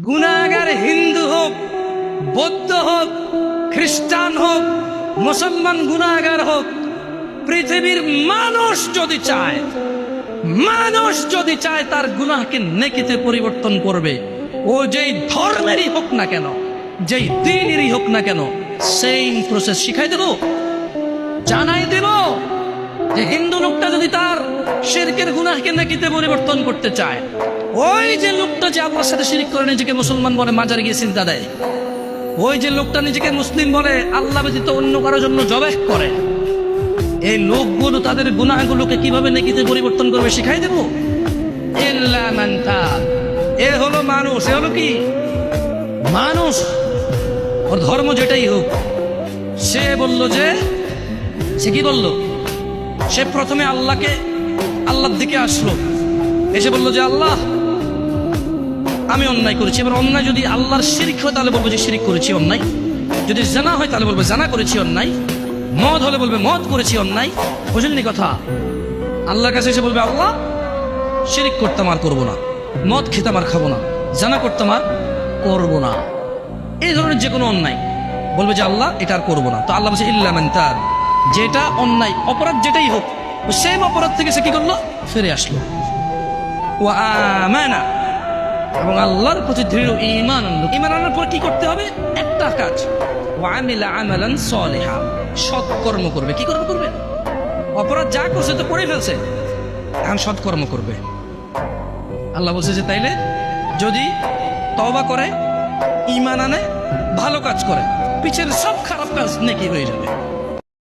গুনাহগার হিন্দু হোক, বৌদ্ধ হোক, খ্রিস্টান হোক, মুসলমান গুনাহগার হোক, পৃথিবীর মানুষ যদি চায় তার গুনাহকে নেকিতে পরিবর্তন করবে। ও যেই ধর্মেরই হোক না কেন, যেই দিনেরই হোক না কেন, সেম প্রসেস শিখাই দেব, জানাই দেব যে হিন্দু লোকটা যদি তার শিরকের গুনাহকে নেকিতে পরিবর্তন করতে চায়, ওই যে লোকটা যে আল্লাহর সাথে শিরক করে নিজেকে মুসলমান বলে মাজারে গিয়ে সিজদা দেয়, ওই যে লোকটা নিজেকে মুসলিম বলে আল্লাহ ব্যতীত অন্য কারোর জন্য জবাহ করে, এই লোকগুলো তাদের গুনাহগুলোকে কিভাবে নেকিতে পরিবর্তন করবে শিখাই দেব। ইল্লা মান তাব, এ হলো মানুষ, এ হলো কি মানুষ, ওর ধর্ম যেটাই হোক। সে বলল যে সে কি বলল, সে প্রথমে আল্লাহর দিকে আসলো, এসে বলল যে আল্লাহ আমি অন্যায় করেছি। এবার অন্যায় যদি আল্লাহর শিরক হয় তাহলে বলবো যে শিরক করেছি অন্যায়, যদি জানা হয় তাহলে বলবো জানা করেছি অন্যায়, মদ হলে বলবে মদ করেছি অন্যায়। বুঝলেনি কথা? আল্লাহর কাছে এসে বলবে আল্লাহ শিরক করতাম আর করবো না, মদ খেতাম আর খাবো না, জানা করতাম আর করবো না, এই ধরনের যে কোনো অন্যায় বলবে যে আল্লাহ এটা আর করবো না। তো আল্লাহ বলছে ইল্লা মান তাব, যেটা অন্যায় অপরাধ যেটাই হোক সেম অপরাধ থেকে সে কি করলো, ফিরে আসলো। ওয়া আমানা, এবং আল্লাহর প্রতি দৃঢ় ঈমান আনলো। ঈমান আনার পর কি করতে হবে? একটা কাজ, ওয়া আমিলা আমালান সালিহা, সৎকর্ম করবে। কি করবে? অপরাধ যা করছে তো করে ফেলছে, এখন সৎকর্ম করবে। আল্লাহ বলছে যে তাইলে যদি তওবা করে, ঈমান আনে, ভালো কাজ করে, পিছের সব খারাপ কাজ নেকি হয়ে যাবে।